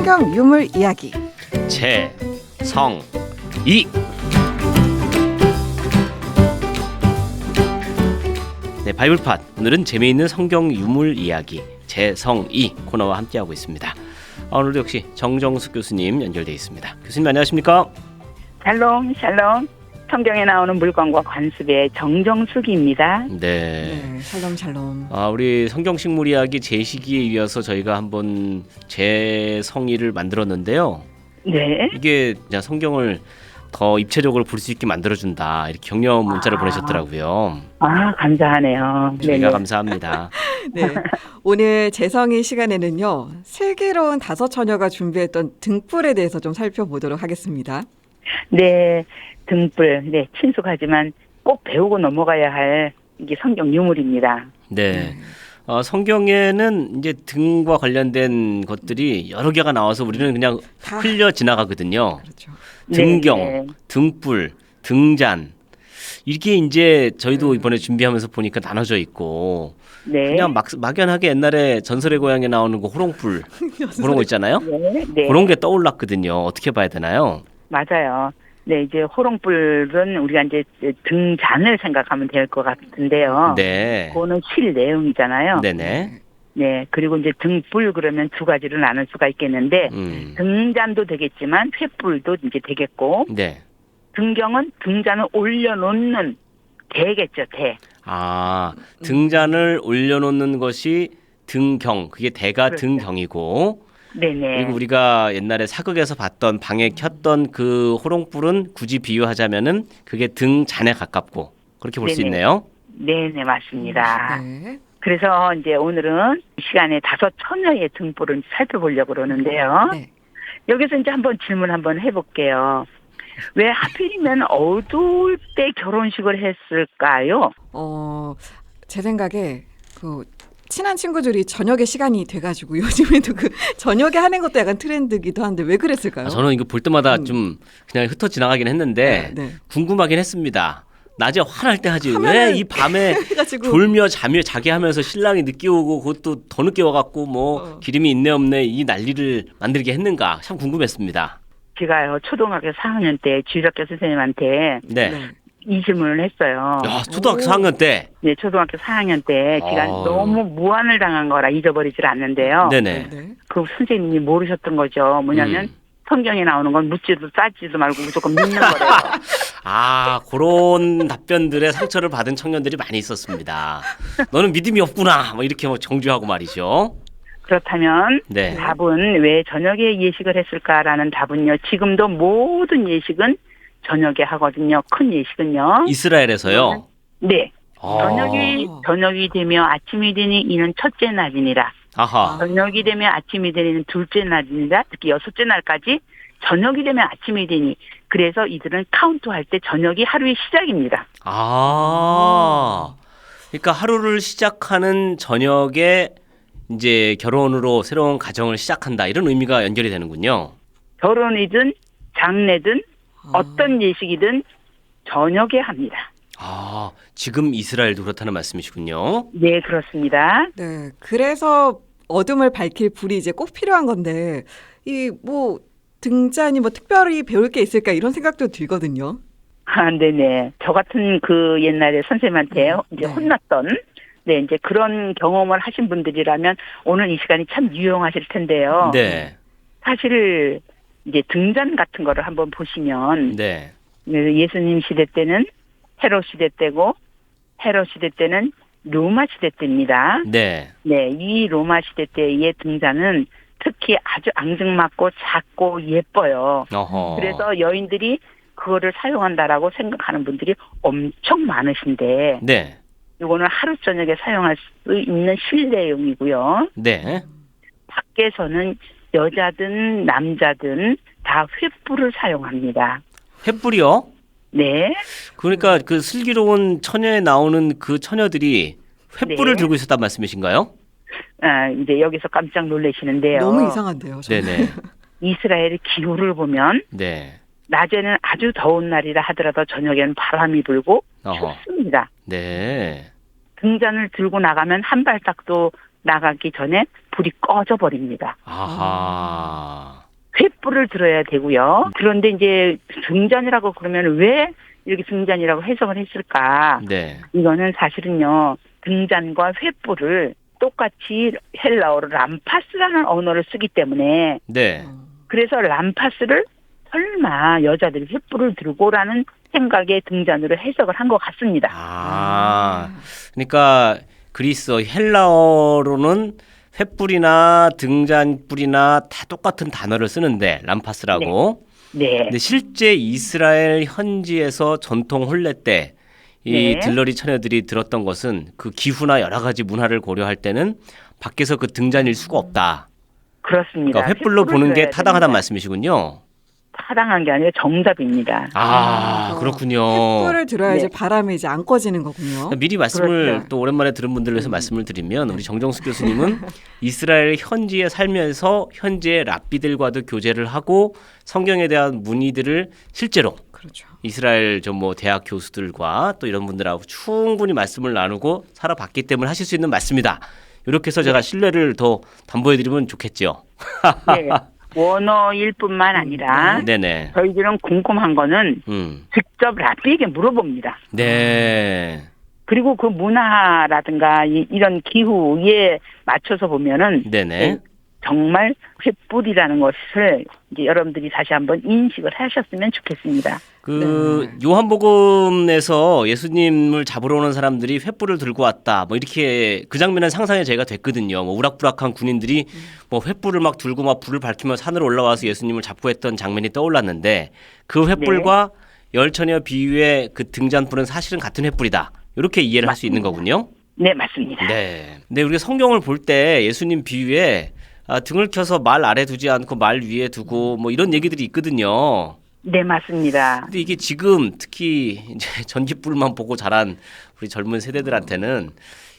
성경 유물 이야기 제.성.이. 네, 바이블팟 오늘은 재미있는 성경 유물 이야기 제.성.이 코너와 함께하고 있습니다. 오늘도 역시 정정숙 교수님 연결되어 있습니다. 교수님 안녕하십니까? 샬롬 샬롬. 성경에 나오는 물건과 관습의 정정숙입니다. 네, 샬롬 샬롬. 우리 성경식물 이야기 제시기에 이어서 저희가 한번 제.성.이를 만들었는데요. 네. 이게 성경을 더 입체적으로 볼 수 있게 만들어준다 이렇게 격려 문자를 보내셨더라고요. 감사하네요. 저희가 네네. 감사합니다. 네, 오늘 재성의 시간에는요, 슬기로운 다섯 처녀가 준비했던 등불에 대해서 좀 살펴보도록 하겠습니다. 네, 등불. 네, 친숙하지만 꼭 배우고 넘어가야 할 이게 성경 유물입니다. 네. 성경에는 이제 등과 관련된 것들이 여러 개가 나와서 우리는 그냥 다 흘려 지나가거든요. 그렇죠. 등경, 네, 네. 등불, 등잔. 이게 이제 저희도 이번에 준비하면서 보니까 나눠져 있고 네. 그냥 막연하게 옛날에 전설의 고향에 나오는 거 호롱불 그런 거 있잖아요. 네, 네. 그런 게 떠올랐거든요. 어떻게 봐야 되나요? 맞아요. 네, 이제 호롱불은 우리가 이제 등잔을 생각하면 될 것 같은데요. 네. 그거는 실 내용이잖아요. 네네. 네, 그리고 이제 등불 그러면 두 가지로 나눌 수가 있겠는데 등잔도 되겠지만 횃불도 이제 되겠고 네. 등경은 등잔을 올려놓는 대겠죠, 대. 등잔을 올려놓는 것이 등경, 그게 대가 그렇죠. 등경이고, 네네. 그리고 우리가 옛날에 사극에서 봤던 방에 켰던 그 호롱불은 굳이 비유하자면은 그게 등잔에 가깝고 그렇게 볼 수 네네. 있네요. 네네, 맞습니다. 네. 그래서 이제 오늘은 이 시간에 다섯 처녀의 등불을 살펴보려고 그러는데요. 네. 여기서 이제 한번 질문 한번 해볼게요. 왜 하필이면 어두울 때 결혼식을 했을까요? 제 생각에 친한 친구들이 저녁에 시간이 돼가지고 요즘에도 저녁에 하는 것도 약간 트렌드기도 한데 왜 그랬을까요? 저는 이거 볼 때마다 좀 그냥 흩어 지나가긴 했는데 네. 궁금하긴 했습니다. 낮에 화날 때 하지 왜 하면은 이 밤에 해가지고 졸며 자게 하면서 신랑이 늦게 오고 그것도 더 늦게 와갖고 기름이 있네 없네 이 난리를 만들게 했는가 참 궁금했습니다. 제가요, 초등학교 4학년 때 주일학교 선생님한테 네. 네. 이 질문을 했어요. 야, 초등학교 4학년 때. 네, 초등학교 4학년 때 제가 아유. 너무 무안을 당한 거라 잊어버리질 않는데요. 네네. 네. 그 선생님이 모르셨던 거죠. 뭐냐면 성경에 나오는 건 묻지도 따지도 말고 무조건 믿는 거래요. 그런 답변들에 상처를 받은 청년들이 많이 있었습니다. 너는 믿음이 없구나. 뭐 이렇게 정죄하고 말이죠. 그렇다면 네. 답은 왜 저녁에 예식을 했을까라는 답은요. 지금도 모든 예식은 저녁에 하거든요. 큰 예식은요. 이스라엘에서요. 네. 아. 저녁이 되며 아침이 되니 이는 첫째 날이니라. 아하. 저녁이 되면 아침이 되는 둘째 날이니라. 특히 여섯째 날까지 저녁이 되면 아침이 되니. 그래서 이들은 카운트할 때 저녁이 하루의 시작입니다. 그러니까 하루를 시작하는 저녁에 이제 결혼으로 새로운 가정을 시작한다 이런 의미가 연결이 되는군요. 결혼이든 장례든 어떤 예식이든 저녁에 합니다. 지금 이스라엘도 그렇다는 말씀이시군요. 네, 그렇습니다. 네. 그래서 어둠을 밝힐 불이 이제 꼭 필요한 건데 등잔이 특별히 배울 게 있을까 이런 생각도 들거든요. 네네. 저 같은 그 옛날에 선생님한테 이제 네. 혼났던, 네, 이제 그런 경험을 하신 분들이라면 오늘 이 시간이 참 유용하실 텐데요. 네. 사실 이제 등잔 같은 거를 한번 보시면, 네. 예수님 시대 때는 헤롯 시대 때고, 헤롯 시대 때는 로마 시대 때입니다. 네. 네, 이 로마 시대 때의 등잔은 특히 아주 앙증맞고 작고 예뻐요. 어허. 그래서 여인들이 그거를 사용한다라고 생각하는 분들이 엄청 많으신데, 네. 이거는 하루 저녁에 사용할 수 있는 실내용이고요. 네. 밖에서는 여자든 남자든 다 횃불을 사용합니다. 횃불이요? 네. 그러니까 그 슬기로운 처녀에 나오는 그 처녀들이 횃불을 네. 들고 있었단 말씀이신가요? 이제 여기서 깜짝 놀라시는데요. 너무 이상한데요. 저는. 네네. 이스라엘의 기후를 보면 네. 낮에는 아주 더운 날이라 하더라도 저녁에는 바람이 불고 어허. 춥습니다. 네. 등잔을 들고 나가면 한 발짝도 나가기 전에 불이 꺼져 버립니다. 아하. 횃불을 들어야 되고요. 그런데 이제 등잔이라고 그러면 왜 이렇게 등잔이라고 해석을 했을까? 네. 이거는 사실은요. 등잔과 횃불을 똑같이 헬라어로 람파스라는 언어를 쓰기 때문에 네. 그래서 람파스를 설마 여자들이 횃불을 들고라는 생각에 등잔으로 해석을 한 것 같습니다. 아. 그러니까 그리스 헬라어로는 횃불이나 등잔불이나 다 똑같은 단어를 쓰는데 람파스라고. 네. 근데 실제 이스라엘 현지에서 전통 혼례 때 이 네. 들러리 처녀들이 들었던 것은 그 기후나 여러 가지 문화를 고려할 때는 밖에서 그 등잔일 수가 없다. 그렇습니다. 그러니까 횃불로 보는 게 들어야 타당하다는 됩니다. 말씀이시군요. 타당한 게 아니라 정답입니다. 아, 그렇군요. 횃불을 들어야 이제 네. 바람이 이제 안 꺼지는 거군요. 미리 말씀을 그렇죠. 또 오랜만에 들은 분들을 위해서 말씀을 드리면 우리 정정숙 교수님은 이스라엘 현지에 살면서 현지의 랍비들과도 교제를 하고 성경에 대한 문의들을 실제로 그렇죠. 이스라엘 뭐 대학 교수들과 또 이런 분들하고 충분히 말씀을 나누고 살아봤기 때문에 하실 수 있는 말씀이다. 이렇게 해서 제가 신뢰를 더 담보해드리면 좋겠죠. 네. 원어일 뿐만 아니라 네네. 저희들은 궁금한 거는 직접 랍비에게 물어봅니다. 네. 그리고 그 문화라든가 이런 기후에 맞춰서 보면은 네네. 정말 횃불이라는 것을 이제 여러분들이 다시 한번 인식을 하셨으면 좋겠습니다. 그 요한복음에서 예수님을 잡으러 오는 사람들이 횃불을 들고 왔다. 뭐 이렇게 그 장면은 상상이 제가 됐거든요. 뭐 우락부락한 군인들이 뭐 횃불을 막 들고 막 불을 밝히며 산으로 올라와서 예수님을 잡고 했던 장면이 떠올랐는데 그 횃불과 열처녀 비유의 그 등잔불은 사실은 같은 횃불이다. 이렇게 이해를 할 수 있는 거군요. 네, 맞습니다. 네. 근데 우리가 성경을 볼 때 예수님 비유에 등을 켜서 말 아래 두지 않고 말 위에 두고 뭐 이런 얘기들이 있거든요. 네, 맞습니다. 근데 이게 지금 특히 이제 전기불만 보고 자란 우리 젊은 세대들한테는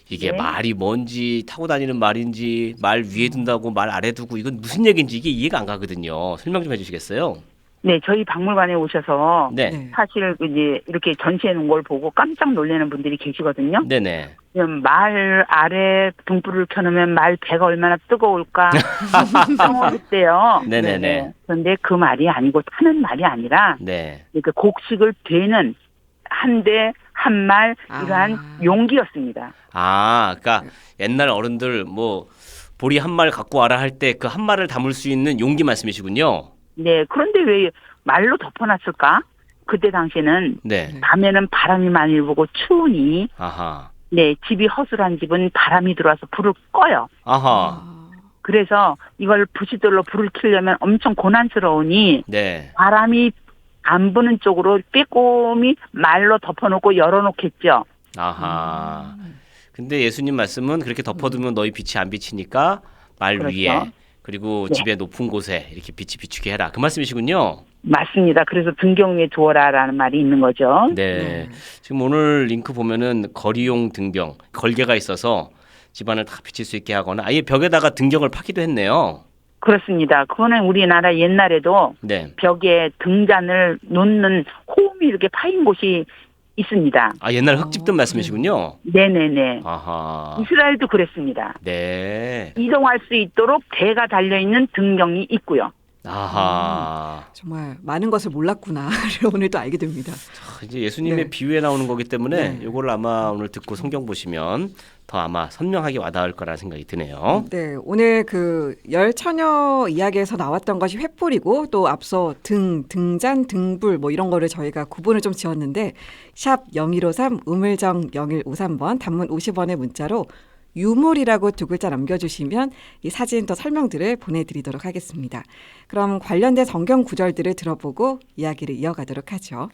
이게 네. 말이 뭔지 타고 다니는 말인지 말 위에 둔다고 말 아래 두고 이건 무슨 얘기인지 이게 이해가 안 가거든요. 설명 좀 해주시겠어요? 네, 저희 박물관에 오셔서 네. 네. 사실 이제 이렇게 전시해 놓은 걸 보고 깜짝 놀라는 분들이 계시거든요. 네네. 말 아래 등불을 켜놓으면 말 배가 얼마나 뜨거울까 생각했대요. 네네네. 그런데 그 말이 아니고 타는 말이 아니라 네. 그러니까 곡식을 되는 한 대 한 말 이러한 용기였습니다. 아, 그러니까 옛날 어른들 뭐 보리 한 말 갖고 와라 할 때 그 한 말을 담을 수 있는 용기 말씀이시군요. 네, 그런데 왜 말로 덮어놨을까? 그때 당시에는 네. 밤에는 바람이 많이 불고 추우니 아하. 네, 집이 허술한 집은 바람이 들어와서 불을 꺼요. 아하. 그래서 이걸 부싯돌로 불을 켜려면 엄청 고난스러우니 네. 바람이 안 부는 쪽으로 빼꼼히 말로 덮어놓고 열어놓겠죠. 아하. 근데 예수님 말씀은 그렇게 덮어두면 너희 빛이 안 비치니까 말 그렇죠. 위에 그리고 네. 집의 높은 곳에 이렇게 빛이 비추게 해라. 그 말씀이시군요. 맞습니다. 그래서 등경 위에 두어라라는 말이 있는 거죠. 네. 지금 오늘 링크 보면은 거리용 등경, 걸개가 있어서 집안을 다 비칠 수 있게 하거나 아예 벽에다가 등경을 파기도 했네요. 그렇습니다. 그거는 우리나라 옛날에도 네. 벽에 등잔을 놓는 홈이 이렇게 파인 곳이 있습니다. 아, 옛날 흙집든 말씀이시군요. 네네네. 아하. 이스라엘도 그랬습니다. 네. 이동할 수 있도록 대가 달려있는 등경이 있고요. 아하. 정말 많은 것을 몰랐구나. 오늘 또 알게 됩니다. 이제 예수님의 네. 비유에 나오는 거기 때문에 네. 이걸 아마 오늘 듣고 성경 보시면 더 아마 선명하게 와닿을 거라는 생각이 드네요. 네, 오늘 그 열 처녀 이야기에서 나왔던 것이 횃불이고 또 앞서 등잔, 등불 뭐 이런 거를 저희가 구분을 좀 지었는데 샵 0153 우물정 0153번 단문 50원의 문자로 유물이라고 두 글자 남겨주시면 이 사진 더 설명들을 보내드리도록 하겠습니다. 그럼 관련된 성경 구절들을 들어보고 이야기를 이어가도록 하죠.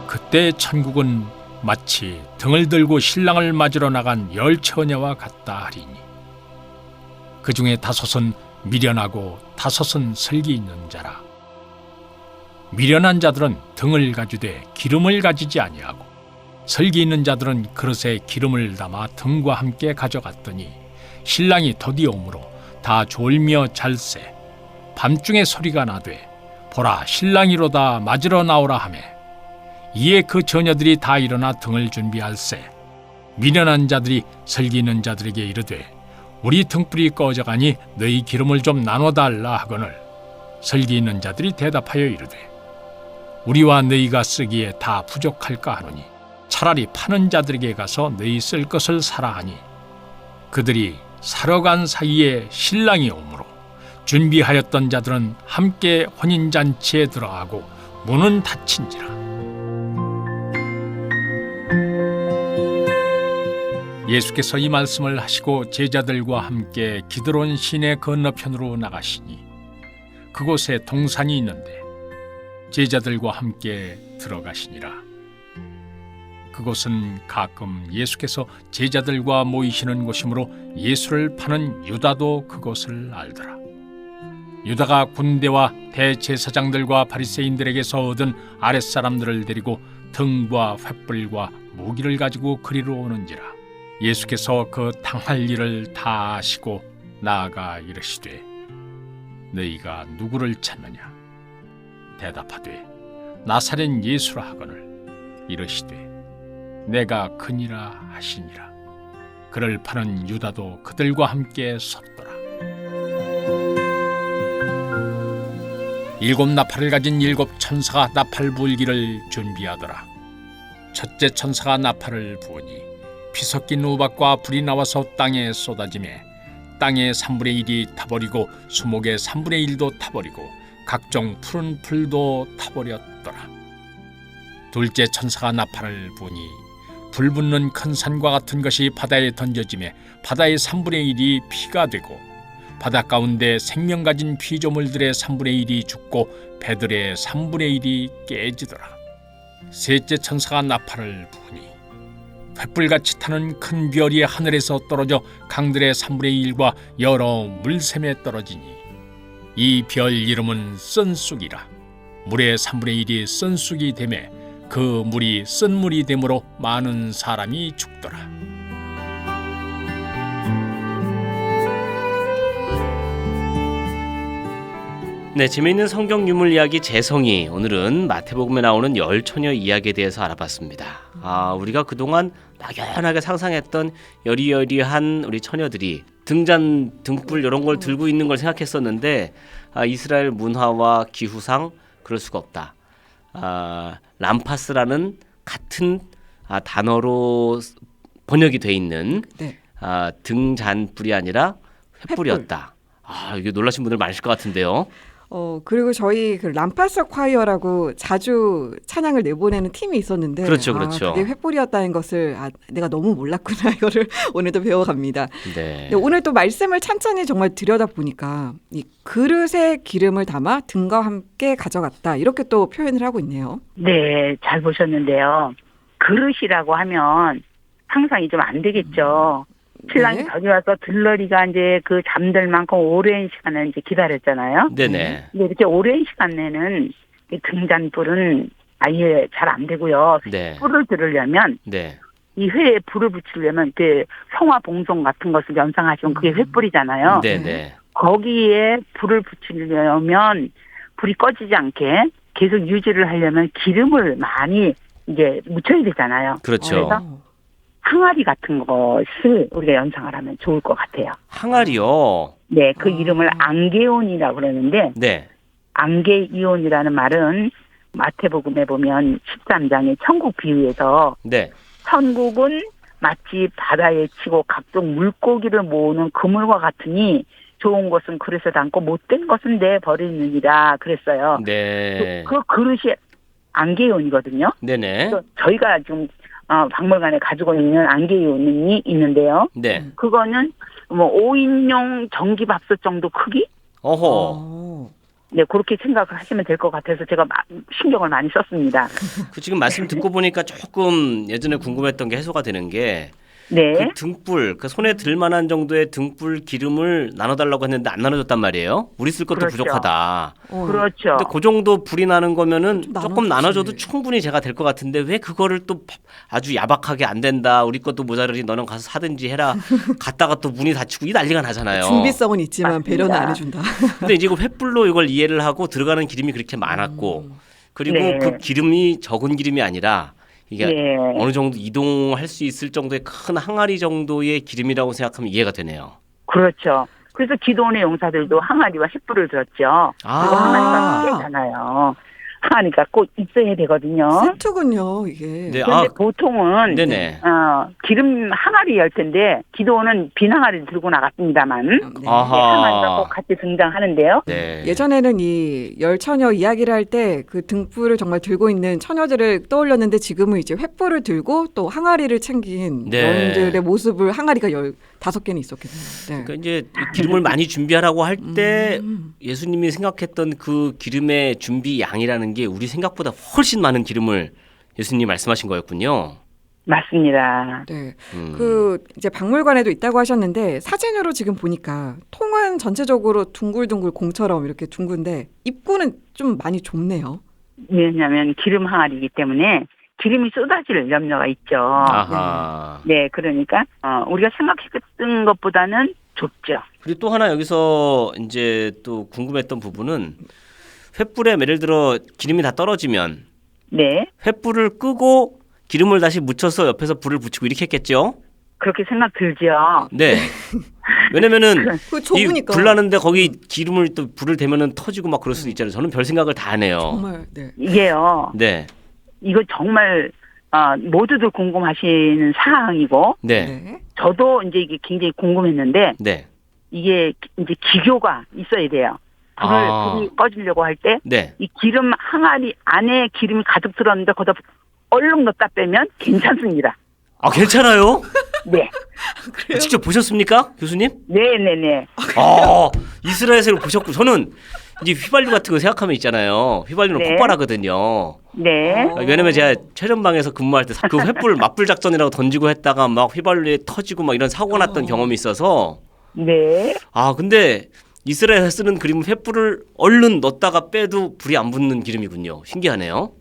그때 천국은 마치 등을 들고 신랑을 맞으러 나간 열 처녀와 같다 하리니 그 중에 5은 미련하고 5은 슬기 있는 자라. 미련한 자들은 등을 가지되 기름을 가지지 아니하고 슬기 있는 자들은 그릇에 기름을 담아 등과 함께 가져갔더니 신랑이 더디오므로 다 졸며 잘세. 밤중에 소리가 나되 보라 신랑이로다 맞으러 나오라 하매 이에 그 처녀들이 다 일어나 등을 준비할세 미련한 자들이 설기 있는 자들에게 이르되 우리 등불이 꺼져가니 너희 기름을 좀 나눠달라 하거늘 설기 있는 자들이 대답하여 이르되 우리와 너희가 쓰기에 다 부족할까 하노니 차라리 파는 자들에게 가서 너희 쓸 것을 사라 하니 그들이 사러 간 사이에 신랑이 오므로 준비하였던 자들은 함께 혼인잔치에 들어가고 문은 닫힌지라. 예수께서 이 말씀을 하시고 제자들과 함께 기드론 시내 건너편으로 나가시니 그곳에 동산이 있는데 제자들과 함께 들어가시니라. 그곳은 가끔 예수께서 제자들과 모이시는 곳이므로 예수를 파는 유다도 그곳을 알더라. 유다가 군대와 대제사장들과 바리새인들에게서 얻은 아랫사람들을 데리고 등과 횃불과 무기를 가지고 그리로 오는지라. 예수께서 그 당할 일을 다 아시고 나아가 이르시되 너희가 누구를 찾느냐? 대답하되 나사렛 예수라 하거늘 이르시되 내가 그니라 하시니라. 그를 파는 유다도 그들과 함께 섰더라. 7 나팔을 가진 7 천사가 나팔 불기를 준비하더라. 첫째 천사가 나팔을 부으니 피 섞인 우박과 불이 나와서 땅에 쏟아지매 땅의 3분의 1이 타버리고 수목의 3분의 1도 타버리고 각종 푸른 풀도 타버렸더라. 둘째 천사가 나팔을 부으니 불 붙는 큰 산과 같은 것이 바다에 던져지매 바다의 3분의 1이 피가 되고 바다 가운데 생명 가진 피조물들의 3분의 1이 죽고 배들의 3분의 1이 깨지더라. 셋째 천사가 나팔을 부으니 횃불같이 타는 큰 별이 하늘에서 떨어져 강들의 3분의 1과 여러 물샘에 떨어지니 이 별 이름은 썬쑥이라. 물의 3분의 1이 썬쑥이 되매 그 물이 쓴물이 되므로 많은 사람이 죽더라. 네, 재미있는 성경 유물 이야기 재성이 오늘은 마태복음에 나오는 10처녀 이야기에 대해서 알아봤습니다. 우리가 그동안 막연하게 상상했던 여리여리한 우리 처녀들이 등잔, 등불 이런 걸 들고 있는 걸 생각했었는데 이스라엘 문화와 기후상 그럴 수가 없다. 람파스라는 같은 단어로 번역이 돼 있는 네. 등잔불이 아니라 횃불이었다. 이게 놀라신 분들 많으실 것 같은데요. 그리고 저희 그 람파스 콰이어라고 자주 찬양을 내보내는 팀이 있었는데 그렇죠, 그렇죠. 그게 횃불이었다는 것을 내가 너무 몰랐구나 이거를 오늘도 배워갑니다. 네. 오늘 또 말씀을 찬찬히 정말 들여다보니까 이 그릇에 기름을 담아 등과 함께 가져갔다 이렇게 또 표현을 하고 있네요. 네, 잘 보셨는데요. 그릇이라고 하면 상상이 좀 안 되겠죠. 신랑이 네. 전이 와서 들러리가 이제 그 잠들 만큼 오랜 시간을 이제 기다렸잖아요. 네네. 근데 이렇게 오랜 시간 내는 이 등잔불은 아예 잘 안 되고요. 네. 불을 들으려면 네. 이 회에 불을 붙이려면 그 성화 봉송 같은 것을 연상하시면 그게 횃불이잖아요. 네네. 거기에 불을 붙이려면 불이 꺼지지 않게 계속 유지를 하려면 기름을 많이 이제 묻혀야 되잖아요. 그렇죠. 그래서 항아리 같은 것을 우리가 연상을 하면 좋을 것 같아요. 항아리요. 네, 그 이름을 안개온이라고 그러는데 네. 안개이온이라는 말은 마태복음에 보면 13장의 천국 비유에서 네. 천국은 마치 바다에 치고 각종 물고기를 모으는 그물과 같으니 좋은 것은 그릇에 담고 못된 것은 내버리느니라 그랬어요. 네. 그 그릇이 안개온이거든요. 네네. 그래서 저희가 지금 박물관에 가지고 있는 안개온이 있는데요. 네. 그거는 뭐 5인용 전기밥솥 정도 크기? 어허. 네, 그렇게 생각을 하시면 될 것 같아서 제가 신경을 많이 썼습니다. 그 지금 말씀 듣고 보니까 조금 예전에 궁금했던 게 해소가 되는 게 네. 그 등불, 그 손에 들 만한 정도의 등불 기름을 나눠달라고 했는데 안 나눠줬단 말이에요. 우리 쓸 것도 그렇죠. 부족하다. 그렇죠. 근데 그 정도 불이 나는 거면은 좀 조금 나눠주지. 나눠줘도 충분히 제가 될 것 같은데 왜 그거를 또 아주 야박하게 안 된다. 우리 것도 모자르니 너는 가서 사든지 해라. 갔다가 또 문이 닫히고 이 난리가 나잖아요. 준비성은 있지만 맞습니다. 배려는 안 해준다. 근데 이제 그 횃불로 이걸 이해를 하고 들어가는 기름이 그렇게 많았고 그리고 네. 그 기름이 적은 기름이 아니라 이게 네. 어느 정도 이동할 수 있을 정도의 큰 항아리 정도의 기름이라고 생각하면 이해가 되네요. 그렇죠. 그래서 기도원의 용사들도 항아리와 횃불을 들었죠. 그리고 항아리가 크잖아요. 항아리가 꼭 있어야 되거든요. 세트군요, 이게. 네, 그런데 보통은 네네. 기름 항아리 열 텐데 기도원은 빈 항아리를 들고 나갔습니다만 네. 항아리가 꼭 같이 등장하는데요. 네. 예전에는 이 열처녀 이야기를 할 때 그 등불을 정말 들고 있는 처녀들을 떠올렸는데 지금은 이제 횃불을 들고 또 항아리를 챙긴 네. 여인들의 모습을 항아리가 15개는 있었겠네요. 네. 그러니까 이제 기름을 많이 준비하라고 할 때 음. 예수님이 생각했던 그 기름의 준비 양이라는 게 우리 생각보다 훨씬 많은 기름을 예수님이 말씀하신 거였군요. 맞습니다. 네. 음. 그 이제 박물관에도 있다고 하셨는데 사진으로 지금 보니까 통은 전체적으로 둥글둥글 공처럼 이렇게 둥근데 입구는 좀 많이 좁네요. 왜냐하면 기름 항아리이기 때문에 기름이 쏟아질 염려가 있죠. 아하. 네, 그러니까 우리가 생각했던 것보다는 좁죠. 그리고 또 하나 여기서 이제 또 궁금했던 부분은 횃불에 예를 들어 기름이 다 떨어지면 네, 횃불을 끄고 기름을 다시 묻혀서 옆에서 불을 붙이고 이렇게 했겠죠? 그렇게 생각 들죠. 네. 왜냐면은 그 이 좁으니까. 불 나는데 거기 기름을 또 불을 대면은 터지고 막 그럴 수도 있잖아요. 저는 별 생각을 다 안 해요. 정말 네. 이게요. 네. 이거 정말 모두들 궁금하시는 사항이고 네. 네. 저도 이제 이게 굉장히 궁금했는데 네. 이게 이제 기교가 있어야 돼요. 불이 꺼지려고 할 때 네. 이 기름 항아리 안에 기름이 가득 들었는데 거기다 얼른 넣었다 빼면 괜찮습니다. 아, 괜찮아요? 네, 직접 보셨습니까? 교수님? 네네네. 이스라엘에서 보셨고 저는 이제 휘발유 같은 거 생각하면 있잖아요. 휘발유는 네. 폭발하거든요. 네. 왜냐면 제가 최전방에서 근무할 때 그 횃불 맞불 작전이라고 던지고 했다가 막 휘발유에 터지고 막 이런 사고가 났던 경험이 있어서 네. 근데 이스라엘에서 쓰는 그림은 횃불을 얼른 넣었다가 빼도 불이 안 붙는 기름이군요. 신기하네요.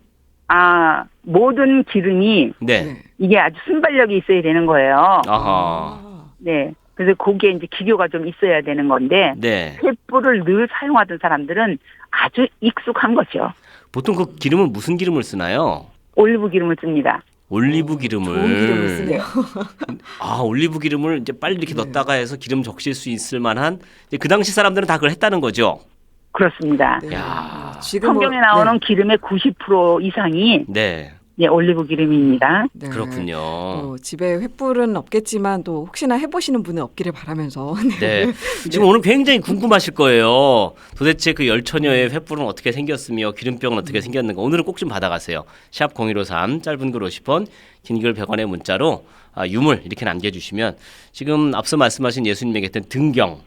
모든 기름이 네. 네. 이게 아주 순발력이 있어야 되는 거예요. 아하. 네. 그래서 거기에 이제 기교가 좀 있어야 되는 건데 네. 횃불을 늘 사용하던 사람들은 아주 익숙한 거죠. 보통 그 기름은 무슨 기름을 쓰나요? 올리브 기름을 씁니다. 올리브 기름을. 좋은 기름을 쓰네요. 올리브 기름을 이제 빨리 이렇게 넣었다가 해서 기름 적실 수 있을 만한 이제 그 당시 사람들은 다 그걸 했다는 거죠. 그렇습니다. 네. 야. 지금 성경에 나오는 기름의 90% 이상이 네. 올리브 기름입니다. 네. 그렇군요. 집에 횃불은 없겠지만 또 혹시나 해보시는 분은 없기를 바라면서 네. 지금 오늘 굉장히 궁금하실 거예요. 도대체 그 열처녀의 횃불은 어떻게 생겼으며 기름병은 어떻게 생겼는가. 오늘은 꼭 좀 받아가세요. 샵 0153 짧은 글 50원 긴 글 100원의 문자로 유물 이렇게 남겨주시면 지금 앞서 말씀하신 예수님에게 했던 등경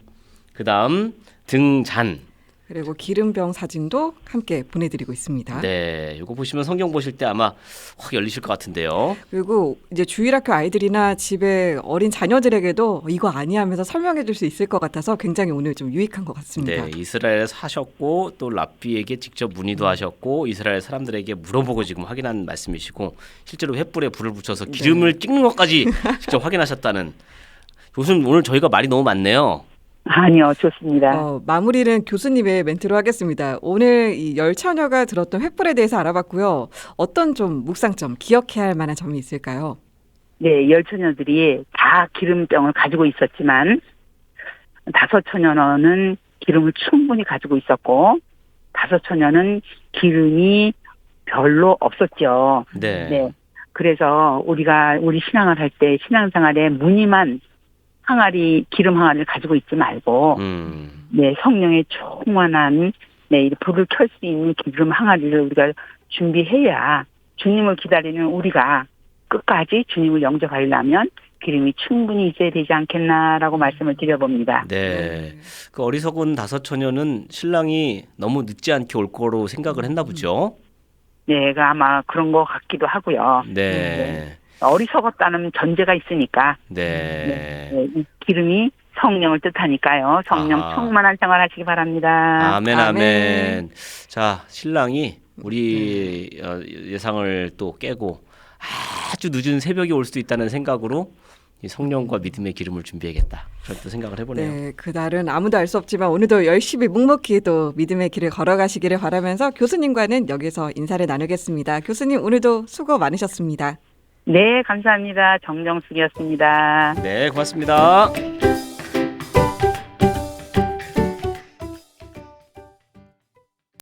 그다음 등잔 그리고 기름병 사진도 함께 보내드리고 있습니다. 네, 이거 보시면 성경 보실 때 아마 확 열리실 것 같은데요. 그리고 이제 주일학교 아이들이나 집에 어린 자녀들에게도 이거 아니야 하면서 설명해줄 수 있을 것 같아서 굉장히 오늘 좀 유익한 것 같습니다. 네, 이스라엘에 사셨고 또 랍비에게 직접 문의도 하셨고 이스라엘 사람들에게 물어보고 지금 확인한 말씀이시고 실제로 횃불에 불을 붙여서 기름을 찍는 것까지 직접 확인하셨다는. 교수님 오늘 저희가 말이 너무 많네요. 아니요, 좋습니다. 마무리는 교수님의 멘트로 하겠습니다. 오늘 이 열처녀가 들었던 횃불에 대해서 알아봤고요. 어떤 좀 묵상점, 기억해야 할 만한 점이 있을까요? 네, 열처녀들이 다 기름병을 가지고 있었지만 5처녀는 기름을 충분히 가지고 있었고 5처녀는 기름이 별로 없었죠. 네. 네. 그래서 우리가 우리 신앙을 할 때 신앙생활에 무늬만 기름 항아리를 가지고 있지 말고, 네, 성령의 충만한, 네, 불을 켤 수 있는 기름 항아리를 우리가 준비해야 주님을 기다리는 우리가 끝까지 주님을 영접하려면 기름이 충분히 있어야 되지 않겠나라고 말씀을 드려봅니다. 네. 그 어리석은 5처녀는 신랑이 너무 늦지 않게 올 거로 생각을 했나 보죠. 네, 아마 그런 것 같기도 하고요. 네. 어리석었다는 전제가 있으니까. 네. 네, 이 기름이 성령을 뜻하니까요. 성령 충만한 생활 하시기 바랍니다. 아멘, 아멘. 자, 신랑이 우리 예상을 또 깨고 아주 늦은 새벽이 올 수도 있다는 생각으로 이 성령과 믿음의 기름을 준비해야겠다. 그런 또 생각을 해보네요. 네, 그날은 아무도 알 수 없지만 오늘도 열심히 묵묵히 또 믿음의 길을 걸어가시기를 바라면서 교수님과는 여기서 인사를 나누겠습니다. 교수님 오늘도 수고 많으셨습니다. 네, 감사합니다. 정정숙이었습니다. 네, 고맙습니다.